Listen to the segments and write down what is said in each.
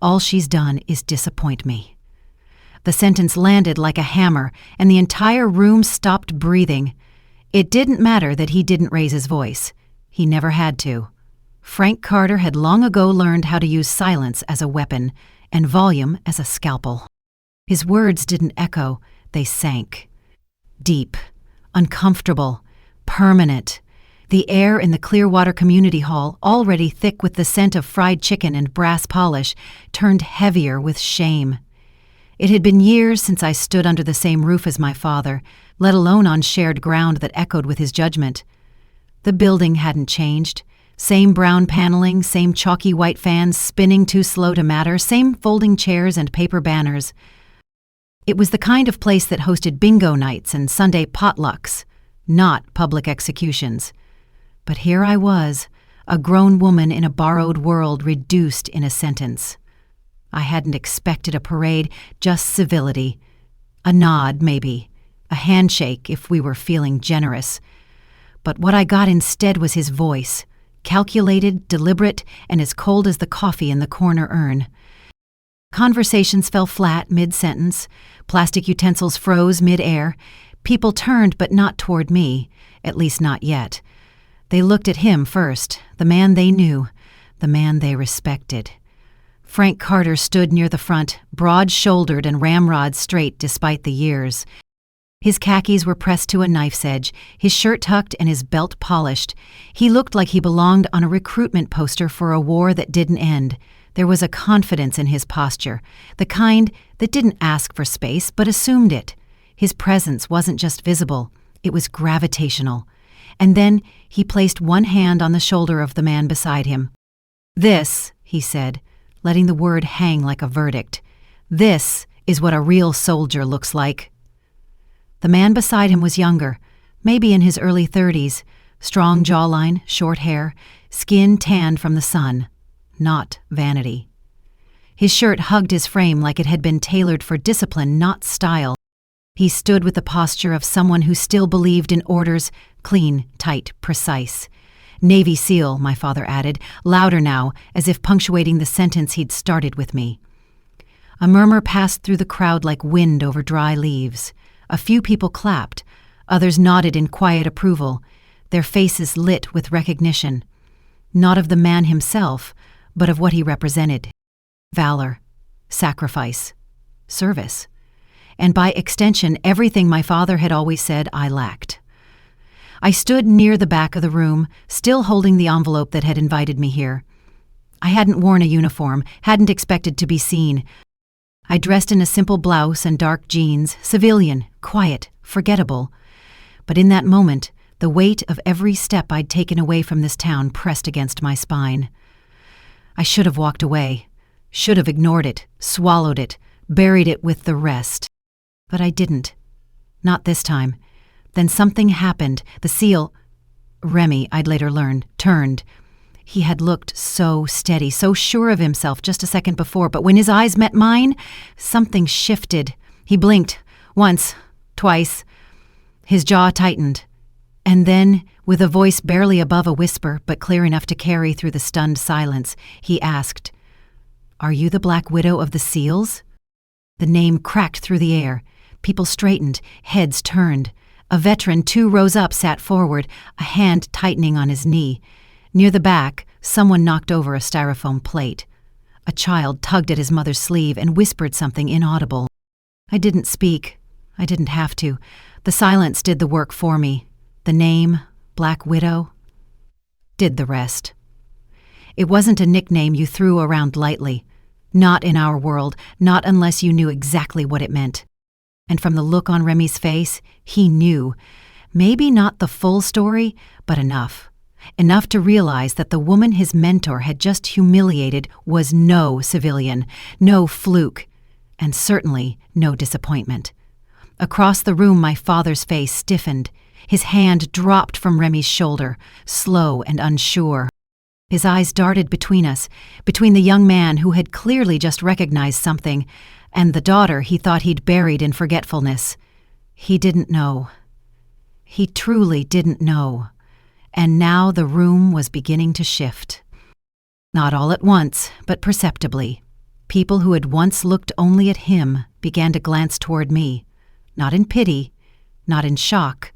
All she's done is disappoint me." The sentence landed like a hammer, and the entire room stopped breathing. It didn't matter that he didn't raise his voice. He never had to. Frank Carter had long ago learned how to use silence as a weapon and volume as a scalpel. His words didn't echo, they sank. Deep, uncomfortable, permanent. The air in the Clearwater Community Hall, already thick with the scent of fried chicken and brass polish, turned heavier with shame. It had been years since I stood under the same roof as my father, let alone on shared ground that echoed with his judgment. The building hadn't changed. Same brown paneling, same chalky white fans spinning too slow to matter, same folding chairs and paper banners. It was the kind of place that hosted bingo nights and Sunday potlucks, not public executions. But here I was, a grown woman in a borrowed world reduced in a sentence. I hadn't expected a parade, just civility. A nod, maybe. A handshake, if we were feeling generous. But what I got instead was his voice, calculated, deliberate, and as cold as the coffee in the corner urn. Conversations fell flat mid-sentence. Plastic utensils froze mid-air. People turned, but not toward me, at least not yet. They looked at him first, the man they knew, the man they respected. Frank Carter stood near the front, broad-shouldered and ramrod straight despite the years. His khakis were pressed to a knife's edge, his shirt tucked and his belt polished. He looked like he belonged on a recruitment poster for a war that didn't end. There was a confidence in his posture, the kind that didn't ask for space but assumed it. His presence wasn't just visible, it was gravitational. And then he placed one hand on the shoulder of the man beside him. "This," he said, letting the word hang like a verdict, "this is what a real soldier looks like." The man beside him was younger, maybe in his early 30s, strong jawline, short hair, skin tanned from the sun. Not vanity. His shirt hugged his frame like it had been tailored for discipline, not style. He stood with the posture of someone who still believed in orders, clean, tight, precise. Navy SEAL, my father added, louder now, as if punctuating the sentence he'd started with me. A murmur passed through the crowd like wind over dry leaves. A few people clapped. Others nodded in quiet approval, their faces lit with recognition. Not of the man himself, but of what he represented. Valor, sacrifice, service. And by extension, everything my father had always said I lacked. I stood near the back of the room, still holding the envelope that had invited me here. I hadn't worn a uniform, hadn't expected to be seen. I dressed in a simple blouse and dark jeans, civilian, quiet, forgettable. But in that moment, the weight of every step I'd taken away from this town pressed against my spine. I should have walked away, should have ignored it, swallowed it, buried it with the rest. But I didn't. Not this time. Then something happened. The SEAL, Remy, I'd later learned, turned. He had looked so steady, so sure of himself just a second before, but when his eyes met mine, something shifted. He blinked, once, twice. His jaw tightened. And then, with a voice barely above a whisper, but clear enough to carry through the stunned silence, he asked, "Are you the Black Widow of the SEALs?" The name cracked through the air. People straightened, heads turned. A veteran, too, rose up, sat forward, a hand tightening on his knee. Near the back, someone knocked over a styrofoam plate. A child tugged at his mother's sleeve and whispered something inaudible. I didn't speak. I didn't have to. The silence did the work for me. The name, Black Widow, did the rest. It wasn't a nickname you threw around lightly. Not in our world, not unless you knew exactly what it meant. And from the look on Remy's face, he knew. Maybe not the full story, but enough. Enough to realize that the woman his mentor had just humiliated was no civilian, no fluke, and certainly no disappointment. Across the room, my father's face stiffened. His hand dropped from Remy's shoulder, slow and unsure. His eyes darted between us, between the young man who had clearly just recognized something, and the daughter he thought he'd buried in forgetfulness. He didn't know. He truly didn't know. And now the room was beginning to shift. Not all at once, but perceptibly. People who had once looked only at him began to glance toward me, not in pity, not in shock,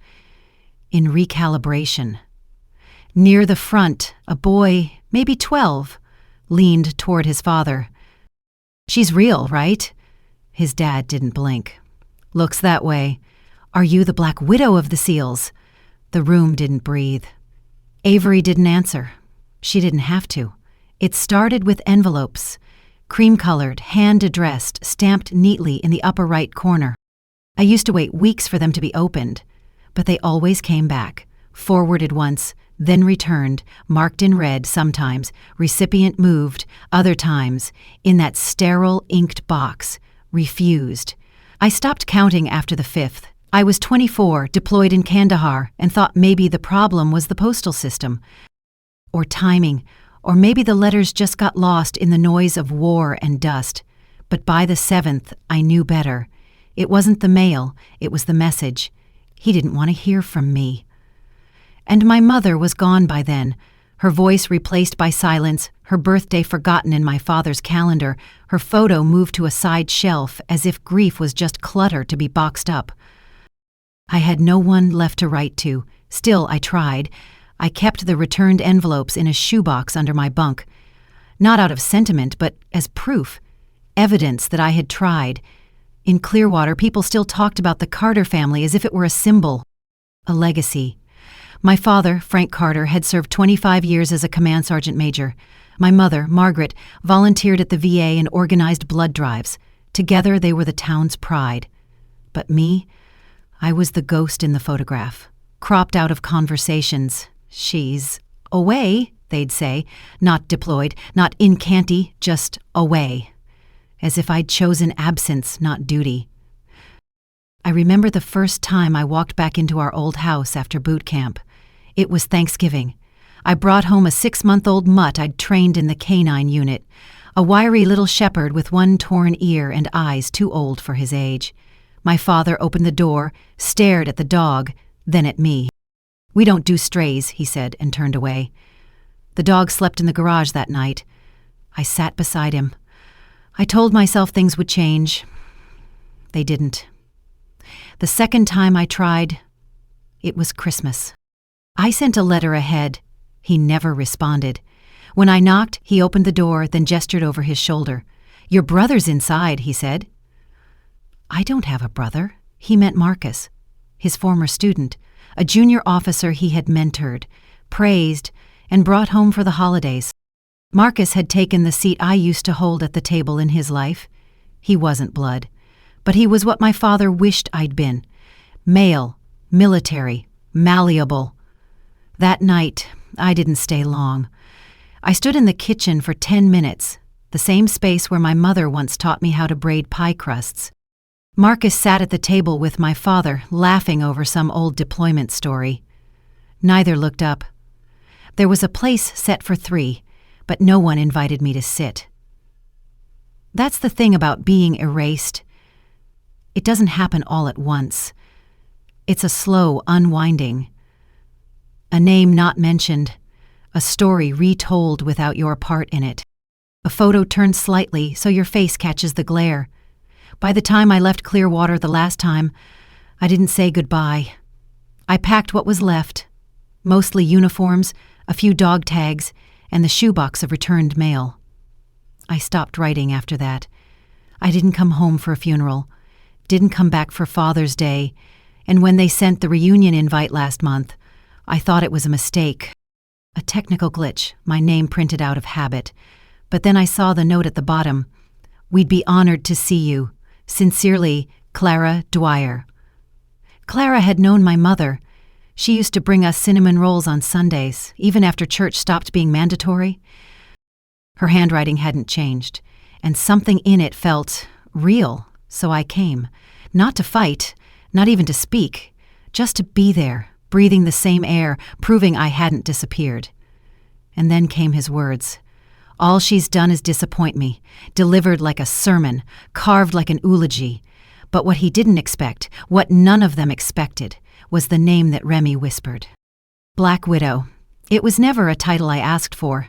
in recalibration. Near the front, a boy, maybe 12, leaned toward his father. "She's real, right?" His dad didn't blink. "Looks that way. Are you the Black Widow of the SEALs?" The room didn't breathe. Avery didn't answer. She didn't have to. It started with envelopes, cream-colored, hand-addressed, stamped neatly in the upper right corner. I used to wait weeks for them to be opened, but they always came back, forwarded once, then returned, marked in red sometimes, recipient moved, other times, in that sterile inked box, refused. I stopped counting after the 5th. I was 24, deployed in Kandahar, and thought maybe the problem was the postal system. Or timing, or maybe the letters just got lost in the noise of war and dust. But by the 7th, I knew better. It wasn't the mail, it was the message. He didn't want to hear from me. And my mother was gone by then, her voice replaced by silence, her birthday forgotten in my father's calendar, her photo moved to a side shelf as if grief was just clutter to be boxed up. I had no one left to write to. Still, I tried. I kept the returned envelopes in a shoebox under my bunk. Not out of sentiment, but as proof. Evidence that I had tried. In Clearwater, people still talked about the Carter family as if it were a symbol. A legacy. My father, Frank Carter, had served 25 years as a command sergeant major. My mother, Margaret, volunteered at the VA and organized blood drives. Together, they were the town's pride. But me? I was the ghost in the photograph, cropped out of conversations. "She's away," they'd say, not deployed, not in Canty, just away. As if I'd chosen absence, not duty. I remember the first time I walked back into our old house after boot camp. It was Thanksgiving. I brought home a 6-month-old mutt I'd trained in the canine unit, a wiry little shepherd with one torn ear and eyes too old for his age. My father opened the door, stared at the dog, then at me. "We don't do strays," he said, and turned away. The dog slept in the garage that night. I sat beside him. I told myself things would change. They didn't. The second time I tried, it was Christmas. I sent a letter ahead. He never responded. When I knocked, he opened the door, then gestured over his shoulder. "Your brother's inside," he said. I don't have a brother. He meant Marcus, his former student, a junior officer he had mentored, praised, and brought home for the holidays. Marcus had taken the seat I used to hold at the table in his life. He wasn't blood, but he was what my father wished I'd been. Male, military, malleable. That night, I didn't stay long. I stood in the kitchen for 10 minutes, the same space where my mother once taught me how to braid pie crusts. Marcus sat at the table with my father, laughing over some old deployment story. Neither looked up. There was a place set for 3, but no one invited me to sit. That's the thing about being erased. It doesn't happen all at once. It's a slow unwinding. A name not mentioned, a story retold without your part in it. A photo turned slightly so your face catches the glare. By the time I left Clearwater the last time, I didn't say goodbye. I packed what was left, mostly uniforms, a few dog tags, and the shoebox of returned mail. I stopped writing after that. I didn't come home for a funeral, didn't come back for Father's Day, and when they sent the reunion invite last month, I thought it was a mistake. A technical glitch, my name printed out of habit. But then I saw the note at the bottom. "We'd be honored to see you. Sincerely, Clara Dwyer." Clara had known my mother. She used to bring us cinnamon rolls on Sundays, even after church stopped being mandatory. Her handwriting hadn't changed, and something in it felt real, so I came. Not to fight, not even to speak, just to be there, breathing the same air, proving I hadn't disappeared. And then came his words. "All she's done is disappoint me, delivered like a sermon, carved like an eulogy." But what he didn't expect, what none of them expected, was the name that Remy whispered. Black Widow. It was never a title I asked for,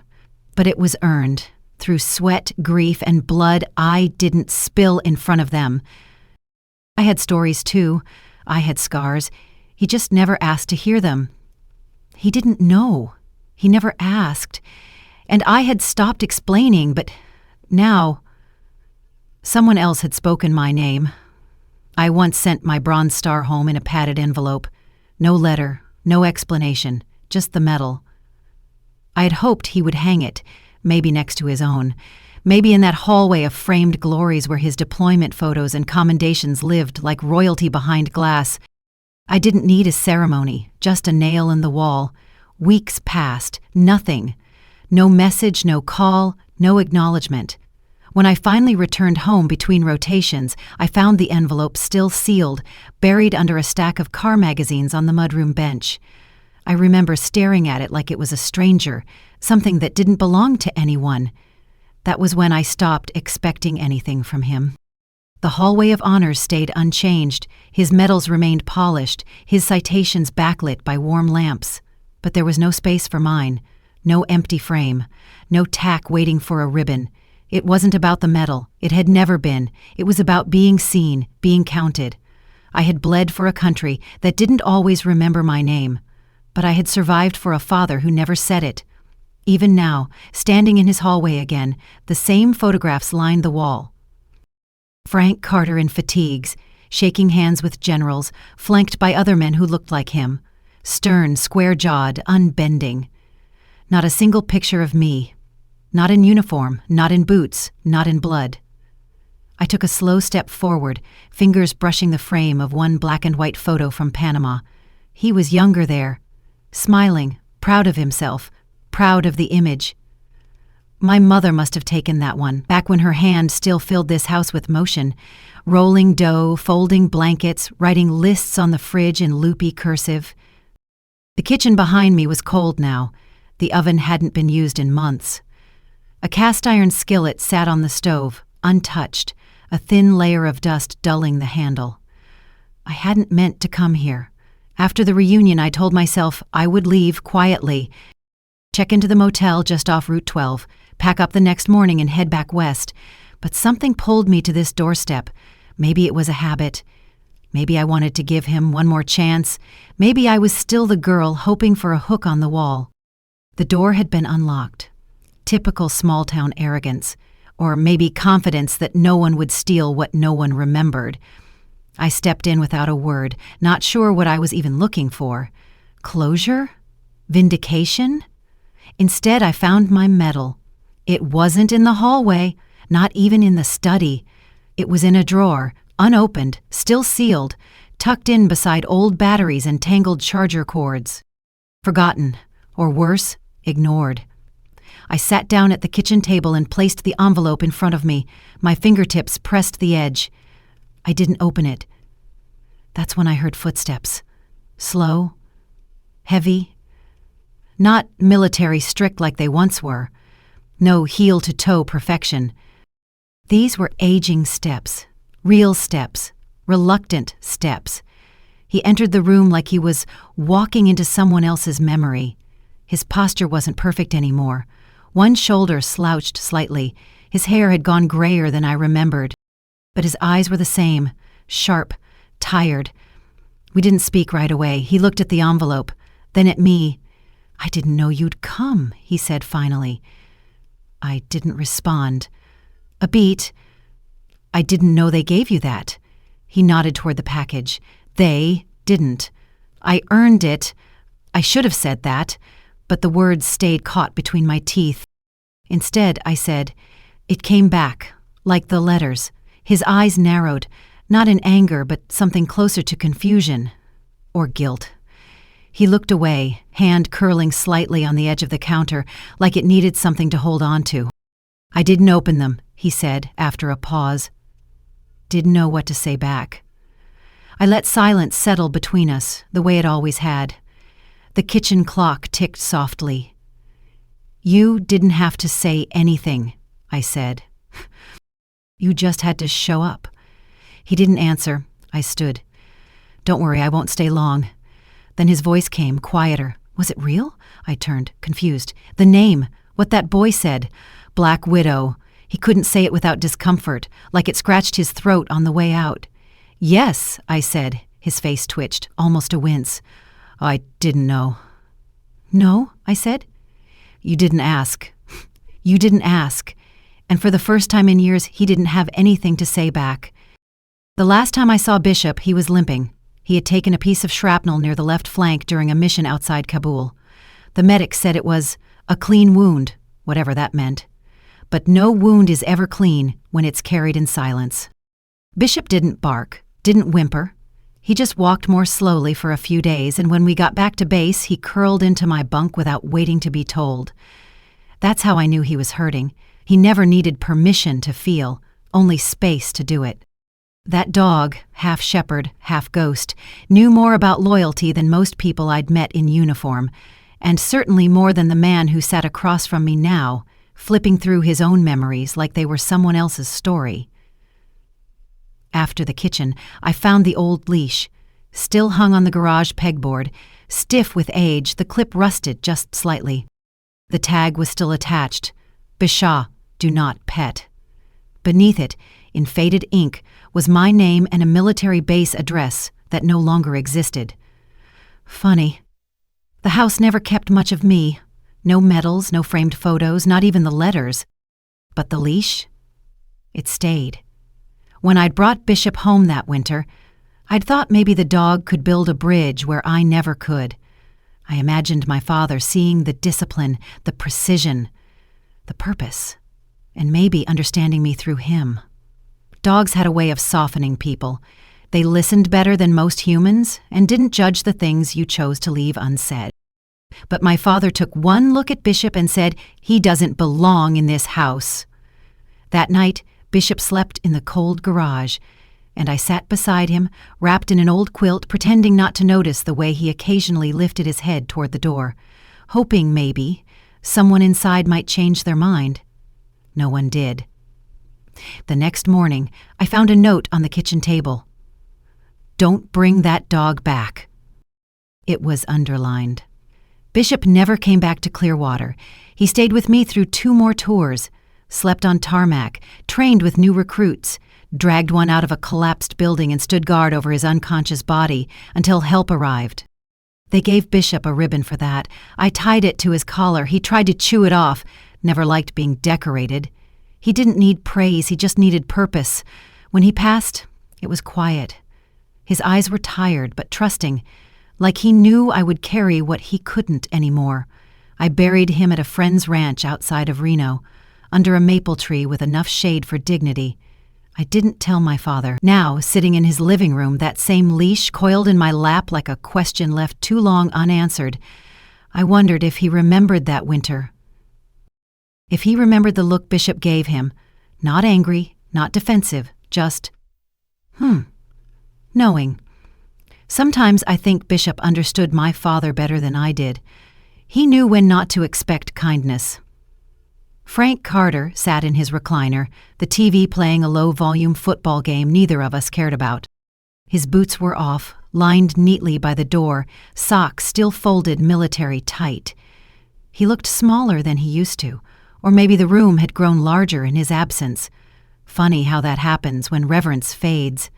but it was earned. Through sweat, grief, and blood I didn't spill in front of them. I had stories too. I had scars. He just never asked to hear them. He didn't know. He never asked. And I had stopped explaining, but now someone else had spoken my name. I once sent my Bronze Star home in a padded envelope. No letter, no explanation, just the medal. I had hoped he would hang it, maybe next to his own, maybe in that hallway of framed glories where his deployment photos and commendations lived like royalty behind glass. I didn't need a ceremony, just a nail in the wall. Weeks passed, nothing. No message, no call, no acknowledgement. When I finally returned home between rotations, I found the envelope still sealed, buried under a stack of car magazines on the mudroom bench. I remember staring at it like it was a stranger, something that didn't belong to anyone. That was when I stopped expecting anything from him. The hallway of honors stayed unchanged. His medals remained polished, his citations backlit by warm lamps. But there was no space for mine, no empty frame, no tack waiting for a ribbon. It wasn't about the medal. It had never been. It was about being seen, being counted. I had bled for a country that didn't always remember my name, but I had survived for a father who never said it. Even now, standing in his hallway again, the same photographs lined the wall. Frank Carter in fatigues, shaking hands with generals, flanked by other men who looked like him. Stern, square-jawed, unbending. Not a single picture of me. Not in uniform, not in boots, not in blood. I took a slow step forward, fingers brushing the frame of one black-and-white photo from Panama. He was younger there, smiling, proud of himself, proud of the image. My mother must have taken that one, back when her hand still filled this house with motion, rolling dough, folding blankets, writing lists on the fridge in loopy cursive. The kitchen behind me was cold now. The oven hadn't been used in months. A cast-iron skillet sat on the stove, untouched, a thin layer of dust dulling the handle. I hadn't meant to come here. After the reunion, I told myself I would leave quietly, check into the motel just off Route 12, pack up the next morning and head back west. But something pulled me to this doorstep. Maybe it was a habit. Maybe I wanted to give him one more chance. Maybe I was still the girl hoping for a hook on the wall. The door had been unlocked. Typical small-town arrogance, or maybe confidence that no one would steal what no one remembered. I stepped in without a word, not sure what I was even looking for. Closure? Vindication? Instead, I found my medal. It wasn't in the hallway, not even in the study. It was in a drawer, unopened, still sealed, tucked in beside old batteries and tangled charger cords. Forgotten, or worse, ignored. I sat down at the kitchen table and placed the envelope in front of me. My fingertips pressed the edge. I didn't open it. That's when I heard footsteps. Slow, heavy. Not military strict like they once were. No heel-to-toe perfection. These were aging steps, real steps, reluctant steps. He entered the room like he was walking into someone else's memory. His posture wasn't perfect anymore. One shoulder slouched slightly. His hair had gone grayer than I remembered. But his eyes were the same, sharp, tired. We didn't speak right away. He looked at the envelope, then at me. "I didn't know you'd come," he said finally. I didn't respond. A beat. "I didn't know they gave you that." He nodded toward the package. "They didn't. I earned it. I should have said that, but the words stayed caught between my teeth. Instead, I said, "It came back, like the letters." His eyes narrowed, not in anger, but something closer to confusion or guilt. He looked away, hand curling slightly on the edge of the counter, like it needed something to hold on to. "I didn't open them," he said after a pause. Didn't know what to say back. I let silence settle between us, the way it always had. The kitchen clock ticked softly. "You didn't have to say anything," I said. "You just had to show up." He didn't answer. I stood. "Don't worry, I won't stay long." Then his voice came, quieter. Was it real? I turned, confused. The name, what that boy said. Black Widow. He couldn't say it without discomfort, like it scratched his throat on the way out. Yes, I said. His face twitched, almost a wince. I didn't know. No, I said. You didn't ask. You didn't ask. And for the first time in years, he didn't have anything to say back. The last time I saw Bishop, he was limping. He had taken a piece of shrapnel near the left flank during a mission outside Kabul. The medic said it was a clean wound, whatever that meant. But no wound is ever clean when it's carried in silence. Bishop didn't bark, didn't whimper. He just walked more slowly for a few days, and when we got back to base, he curled into my bunk without waiting to be told. That's how I knew he was hurting. He never needed permission to feel, only space to do it. That dog, half shepherd, half ghost, knew more about loyalty than most people I'd met in uniform, and certainly more than the man who sat across from me now, flipping through his own memories like they were someone else's story. After the kitchen, I found the old leash, still hung on the garage pegboard. Stiff with age, the clip rusted just slightly. The tag was still attached. Bisha, do not pet. Beneath it, in faded ink, was my name and a military base address that no longer existed. Funny. The house never kept much of me. No medals, no framed photos, not even the letters. But the leash? It stayed. When I'd brought Bishop home that winter, I'd thought maybe the dog could build a bridge where I never could. I imagined my father seeing the discipline, the precision, the purpose, and maybe understanding me through him. Dogs had a way of softening people. They listened better than most humans and didn't judge the things you chose to leave unsaid. But my father took one look at Bishop and said, "He doesn't belong in this house." That night, Bishop slept in the cold garage, and I sat beside him, wrapped in an old quilt, pretending not to notice the way he occasionally lifted his head toward the door, hoping maybe someone inside might change their mind. No one did. The next morning, I found a note on the kitchen table. "Don't bring that dog back." It was underlined. Bishop never came back to Clearwater. He stayed with me through 2 more tours, slept on tarmac, trained with new recruits, dragged one out of a collapsed building and stood guard over his unconscious body until help arrived. They gave Bishop a ribbon for that. I tied it to his collar. He tried to chew it off, never liked being decorated. He didn't need praise, he just needed purpose. When he passed, it was quiet. His eyes were tired but trusting, like he knew I would carry what he couldn't anymore. I buried him at a friend's ranch outside of Reno, under a maple tree with enough shade for dignity. I didn't tell my father. Now, sitting in his living room, that same leash coiled in my lap like a question left too long unanswered, I wondered if he remembered that winter. If he remembered the look Bishop gave him, not angry, not defensive, just, knowing. Sometimes I think Bishop understood my father better than I did. He knew when not to expect kindness. Frank Carter sat in his recliner, the TV playing a low-volume football game neither of us cared about. His boots were off, lined neatly by the door, socks still folded military tight. He looked smaller than he used to, or maybe the room had grown larger in his absence. Funny how that happens when reverence fades.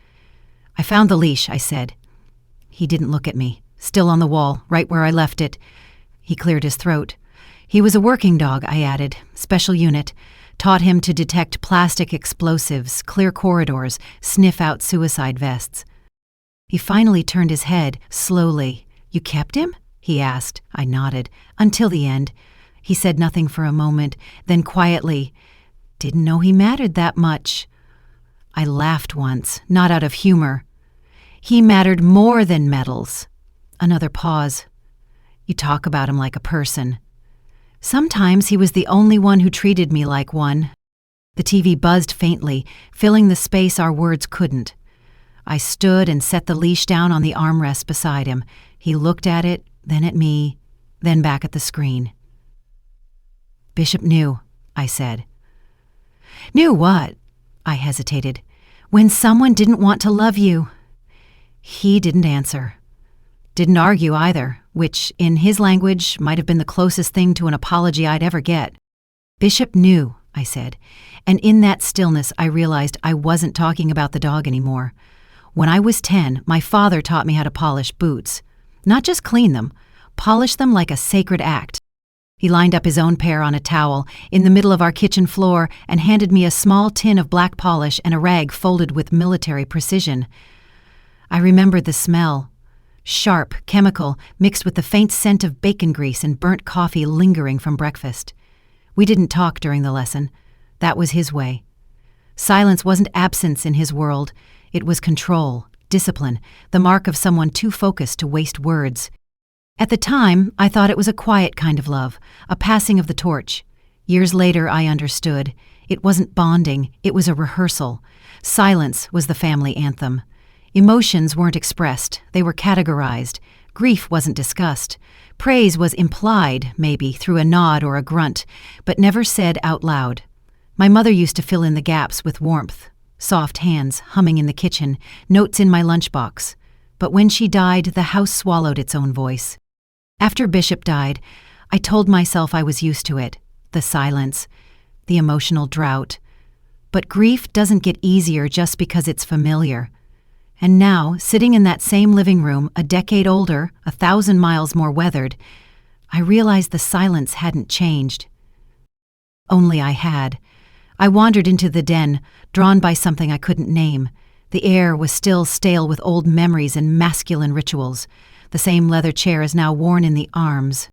"I found the leash," I said. He didn't look at me. Still on the wall, right where I left it. He cleared his throat. He was a working dog, I added. Special unit. Taught him to detect plastic explosives, clear corridors, sniff out suicide vests. He finally turned his head, slowly. "You kept him?" he asked. I nodded. "Until the end." He said nothing for a moment, then quietly, "Didn't know he mattered that much." I laughed once, not out of humor. "He mattered more than medals." Another pause. "You talk about him like a person." Sometimes he was the only one who treated me like one. The TV buzzed faintly, filling the space our words couldn't. I stood and set the leash down on the armrest beside him. He looked at it, then at me, then back at the screen. "Bishop knew," I said. "Knew what?" I hesitated. "When someone didn't want to love you." He didn't answer. Didn't argue either, which, in his language, might have been the closest thing to an apology I'd ever get. "Bishop knew," I said. And in that stillness, I realized I wasn't talking about the dog anymore. When I was 10, my father taught me how to polish boots. Not just clean them, polish them like a sacred act. He lined up his own pair on a towel in the middle of our kitchen floor and handed me a small tin of black polish and a rag folded with military precision. I remembered the smell. Sharp, chemical, mixed with the faint scent of bacon grease and burnt coffee lingering from breakfast. We didn't talk during the lesson. That was his way. Silence wasn't absence in his world. It was control, discipline, the mark of someone too focused to waste words. At the time, I thought it was a quiet kind of love, a passing of the torch. Years later, I understood. It wasn't bonding, it was a rehearsal. Silence was the family anthem. Emotions weren't expressed, they were categorized. Grief wasn't discussed. Praise was implied, maybe, through a nod or a grunt, but never said out loud. My mother used to fill in the gaps with warmth. Soft hands humming in the kitchen, notes in my lunchbox. But when she died, the house swallowed its own voice. After Bishop died, I told myself I was used to it, the silence, the emotional drought. But grief doesn't get easier just because it's familiar. And now, sitting in that same living room, a decade older, 1,000 miles more weathered, I realized the silence hadn't changed. Only I had. I wandered into the den, drawn by something I couldn't name. The air was still stale with old memories and masculine rituals. The same leather chair is now worn in the arms.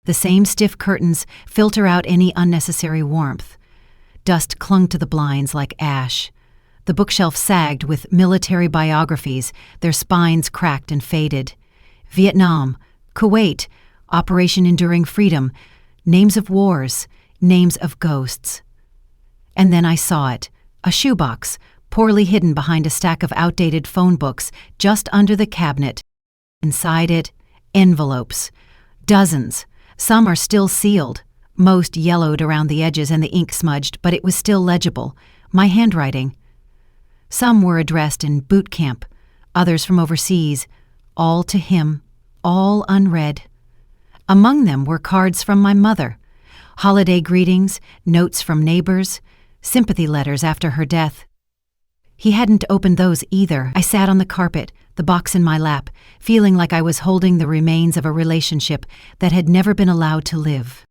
The same stiff curtains filter out any unnecessary warmth. Dust clung to the blinds like ash. The bookshelf sagged with military biographies, their spines cracked and faded. Vietnam, Kuwait, Operation Enduring Freedom, names of wars, names of ghosts. And then I saw it, a shoebox, poorly hidden behind a stack of outdated phone books just under the cabinet. Inside it, envelopes. Dozens. Some are still sealed. Most yellowed around the edges and the ink smudged, but it was still legible. My handwriting. Some were addressed in boot camp, others from overseas, all to him, all unread. Among them were cards from my mother, holiday greetings, notes from neighbors, sympathy letters after her death. He hadn't opened those either. I sat on the carpet, the box in my lap, feeling like I was holding the remains of a relationship that had never been allowed to live.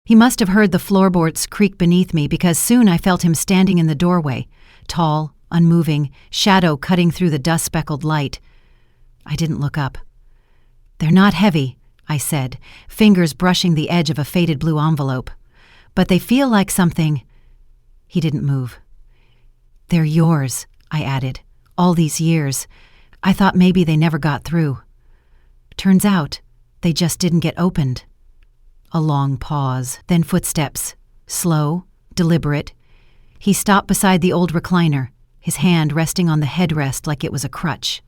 He must have heard the floorboards creak beneath me because soon I felt him standing in the doorway, tall, unmoving, shadow cutting through the dust-speckled light. I didn't look up. "They're not heavy," I said, fingers brushing the edge of a faded blue envelope. "But they feel like something." He didn't move. "They're yours," I added. "All these years. I thought maybe they never got through. Turns out, they just didn't get opened." A long pause, then footsteps. Slow, deliberate. He stopped beside the old recliner, his hand resting on the headrest like it was a crutch.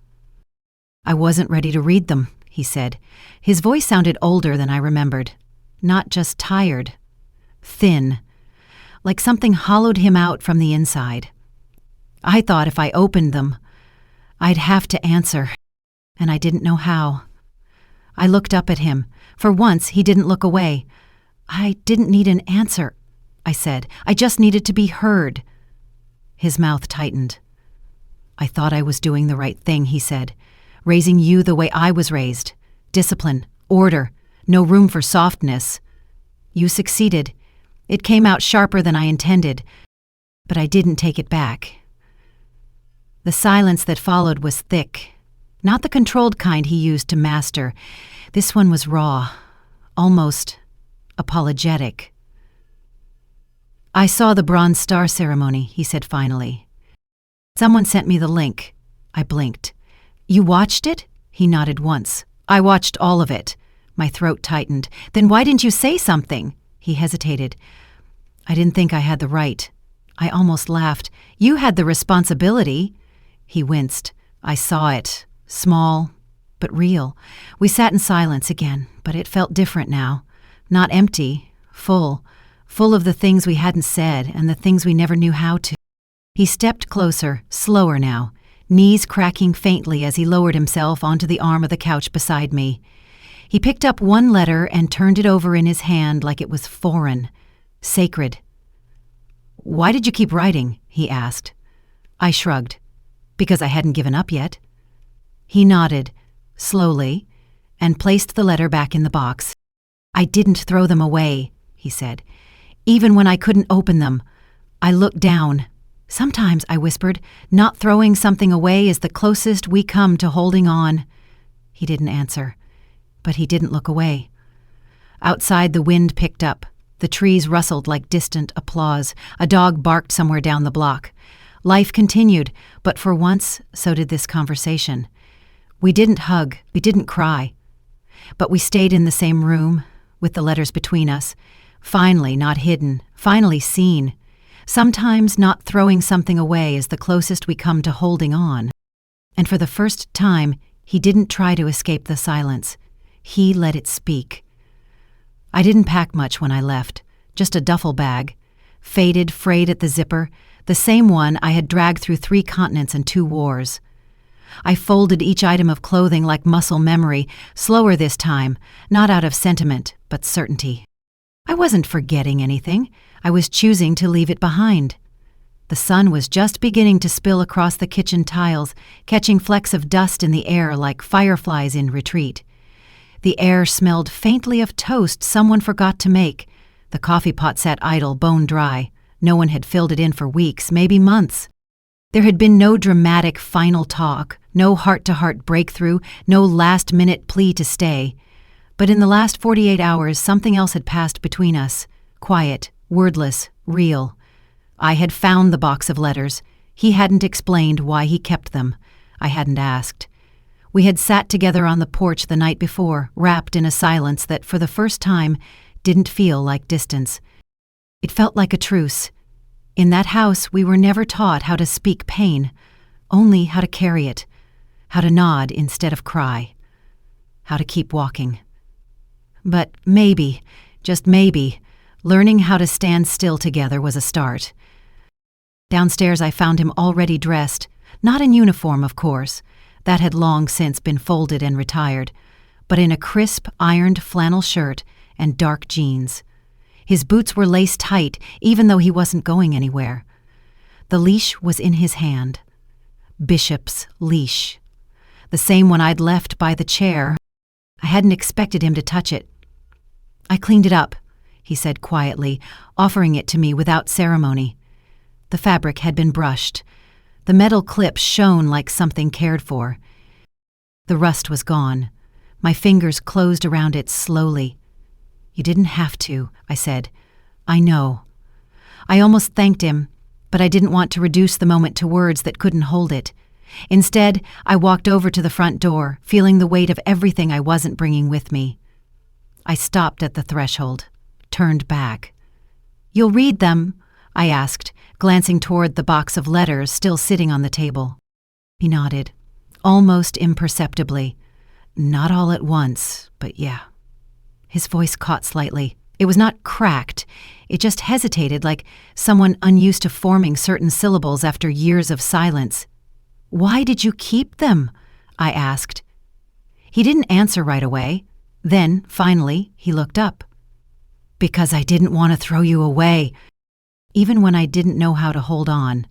"I wasn't ready to read them," he said. His voice sounded older than I remembered. Not just tired. Thin. Like something hollowed him out from the inside. I thought if I opened them, I'd have to answer, and I didn't know how. I looked up at him. For once, he didn't look away. "I didn't need an answer," I said. "I just needed to be heard." His mouth tightened. "I thought I was doing the right thing," he said. "Raising you the way I was raised. Discipline, order, no room for softness. You succeeded. It came out sharper than I intended, but I didn't take it back." The silence that followed was thick, not the controlled kind he used to master. This one was raw, almost apologetic. "I saw the Bronze Star ceremony," he said finally. "Someone sent me the link." I blinked. "You watched it?" He nodded once. "I watched all of it." My throat tightened. "Then why didn't you say something?" He hesitated. "I didn't think I had the right." I almost laughed. "You had the responsibility." He winced. "I saw it. Small, but real." We sat in silence again, but it felt different now. Not empty, full of the things we hadn't said and the things we never knew how to. He stepped closer, slower now, knees cracking faintly as he lowered himself onto the arm of the couch beside me. He picked up one letter and turned it over in his hand like it was foreign, sacred. "Why did you keep writing?" he asked. I shrugged. Because I hadn't given up yet. He nodded, slowly, and placed the letter back in the box. "I didn't throw them away," he said. "Even when I couldn't open them. I looked down. Sometimes," I whispered, "not throwing something away is the closest we come to holding on." He didn't answer, but he didn't look away. Outside, the wind picked up. The trees rustled like distant applause. A dog barked somewhere down the block. Life continued, but for once, so did this conversation. We didn't hug, we didn't cry. But we stayed in the same room, with the letters between us. Finally not hidden, finally seen. Sometimes not throwing something away is the closest we come to holding on. And for the first time, he didn't try to escape the silence. He let it speak. I didn't pack much when I left, just a duffel bag, faded, frayed at the zipper, the same one I had dragged through 3 continents and 2 wars. I folded each item of clothing like muscle memory, slower this time, not out of sentiment, but certainty. I wasn't forgetting anything. I was choosing to leave it behind. The sun was just beginning to spill across the kitchen tiles, catching flecks of dust in the air like fireflies in retreat. The air smelled faintly of toast someone forgot to make. The coffee pot sat idle, bone dry. No one had filled it in for weeks, maybe months. There had been no dramatic final talk, no heart-to-heart breakthrough, no last-minute plea to stay. But in the last 48 hours, something else had passed between us. Quiet, wordless, real. I had found the box of letters. He hadn't explained why he kept them. I hadn't asked. We had sat together on the porch the night before, wrapped in a silence that, for the first time, didn't feel like distance. It felt like a truce. In that house, we were never taught how to speak pain, only how to carry it, how to nod instead of cry, how to keep walking. But maybe, just maybe, learning how to stand still together was a start. Downstairs, I found him already dressed, not in uniform, of course. That had long since been folded and retired, but in a crisp, ironed flannel shirt and dark jeans. His boots were laced tight, even though he wasn't going anywhere. The leash was in his hand. Bishop's leash. The same one I'd left by the chair. I hadn't expected him to touch it. "I cleaned it up," he said quietly, offering it to me without ceremony. The fabric had been brushed. The metal clip shone like something cared for. The rust was gone. My fingers closed around it slowly. "You didn't have to," I said. "I know." I almost thanked him, but I didn't want to reduce the moment to words that couldn't hold it. Instead, I walked over to the front door, feeling the weight of everything I wasn't bringing with me. I stopped at the threshold, turned back. "You'll read them?" I asked, glancing toward the box of letters still sitting on the table. He nodded, almost imperceptibly. "Not all at once, but yeah." His voice caught slightly. It was not cracked. It just hesitated, like someone unused to forming certain syllables after years of silence. "Why did you keep them?" I asked. He didn't answer right away. Then, finally, he looked up. "Because I didn't want to throw you away." Even when I didn't know how to hold on,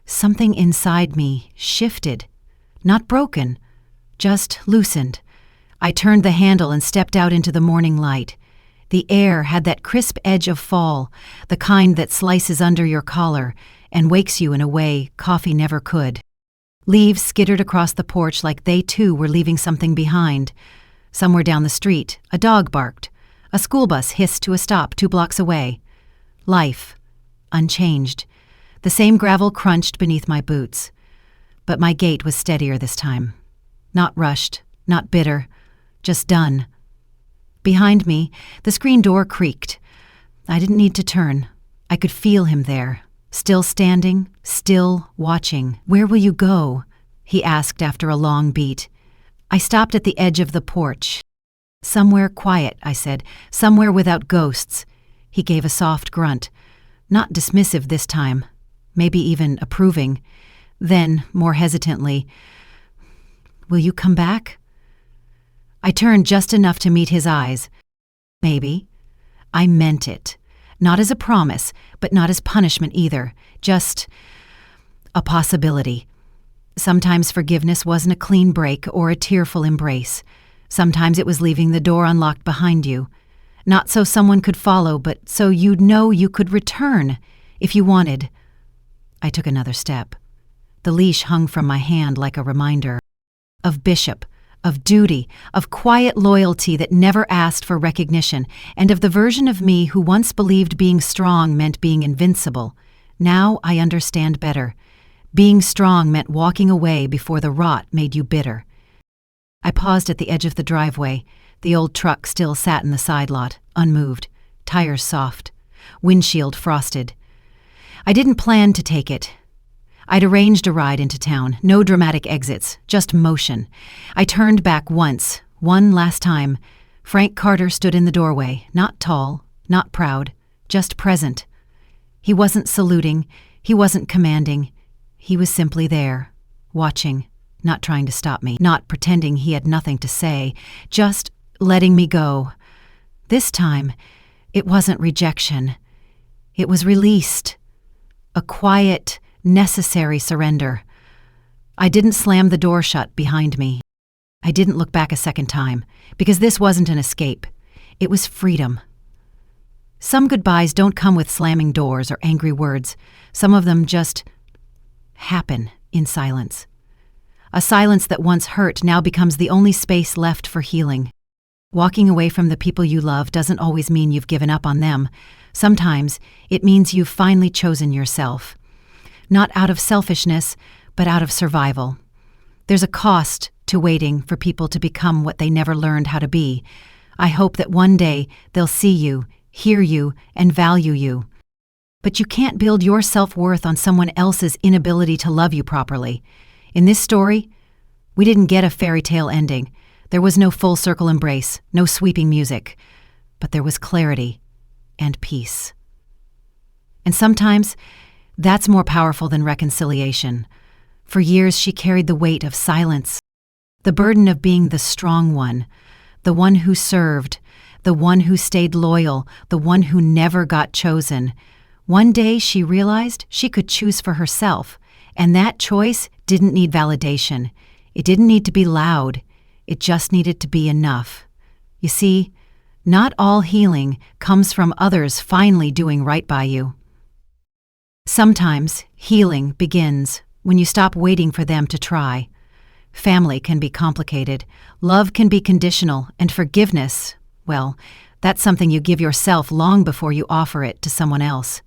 something inside me shifted. Not broken, just loosened. I turned the handle and stepped out into the morning light. The air had that crisp edge of fall, the kind that slices under your collar and wakes you in a way coffee never could. Leaves skittered across the porch like they too were leaving something behind. Somewhere down the street, a dog barked. A school bus hissed to a stop 2 blocks away. Life, unchanged. The same gravel crunched beneath my boots. But my gait was steadier this time. Not rushed, not bitter, just done. Behind me, the screen door creaked. I didn't need to turn. I could feel him there, still standing, still watching. "Where will you go?" he asked after a long beat. I stopped at the edge of the porch. "Somewhere quiet," I said, "somewhere without ghosts." He gave a soft grunt. Not dismissive this time, maybe even approving. Then, more hesitantly, "Will you come back?" I turned just enough to meet his eyes. Maybe. I meant it. Not as a promise, but not as punishment either. Just a possibility. Sometimes forgiveness wasn't a clean break or a tearful embrace. Sometimes it was leaving the door unlocked behind you. Not so someone could follow, but so you'd know you could return if you wanted. I took another step. The leash hung from my hand like a reminder of Bishop, of duty, of quiet loyalty that never asked for recognition, and of the version of me who once believed being strong meant being invincible. Now I understand better. Being strong meant walking away before the rot made you bitter. I paused at the edge of the driveway. The old truck still sat in the side lot, unmoved, tires soft, windshield frosted. I didn't plan to take it. I'd arranged a ride into town, no dramatic exits, just motion. I turned back once, one last time. Frank Carter stood in the doorway, not tall, not proud, just present. He wasn't saluting, he wasn't commanding. He was simply there, watching, not trying to stop me, not pretending he had nothing to say, just letting me go. This time, it wasn't rejection. It was released. A quiet, necessary surrender. I didn't slam the door shut behind me. I didn't look back a second time, because this wasn't an escape. It was freedom. Some goodbyes don't come with slamming doors or angry words. Some of them just happen in silence. A silence that once hurt now becomes the only space left for healing. Walking away from the people you love doesn't always mean you've given up on them. Sometimes it means you've finally chosen yourself. Not out of selfishness, but out of survival. There's a cost to waiting for people to become what they never learned how to be. I hope that one day they'll see you, hear you, and value you. But you can't build your self-worth on someone else's inability to love you properly. In this story, we didn't get a fairy tale ending. There was no full circle embrace, no sweeping music. But there was clarity and peace. And sometimes, that's more powerful than reconciliation. For years, she carried the weight of silence, the burden of being the strong one, the one who served, the one who stayed loyal, the one who never got chosen. One day, she realized she could choose for herself, and that choice didn't need validation. It didn't need to be loud. It just needed to be enough. You see, not all healing comes from others finally doing right by you. Sometimes healing begins when you stop waiting for them to try. Family can be complicated, love can be conditional, and forgiveness, well, that's something you give yourself long before you offer it to someone else.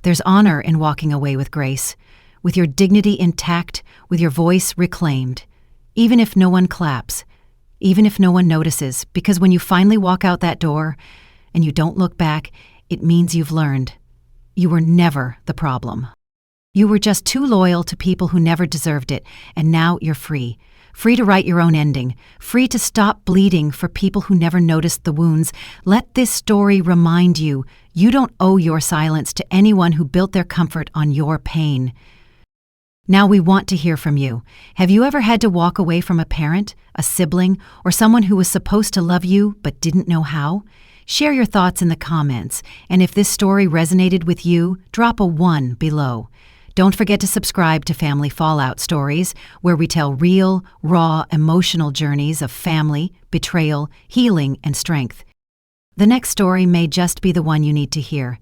There's honor in walking away with grace, with your dignity intact, with your voice reclaimed, even if no one claps, even if no one notices, because when you finally walk out that door and you don't look back, it means you've learned. You were never the problem. You were just too loyal to people who never deserved it, and now you're free. Free to write your own ending. Free to stop bleeding for people who never noticed the wounds. Let this story remind you, you don't owe your silence to anyone who built their comfort on your pain. Now we want to hear from you. Have you ever had to walk away from a parent, a sibling, or someone who was supposed to love you but didn't know how? Share your thoughts in the comments, and if this story resonated with you, drop a 1 below. Don't forget to subscribe to Family Fallout Stories, where we tell real, raw, emotional journeys of family, betrayal, healing, and strength. The next story may just be the one you need to hear.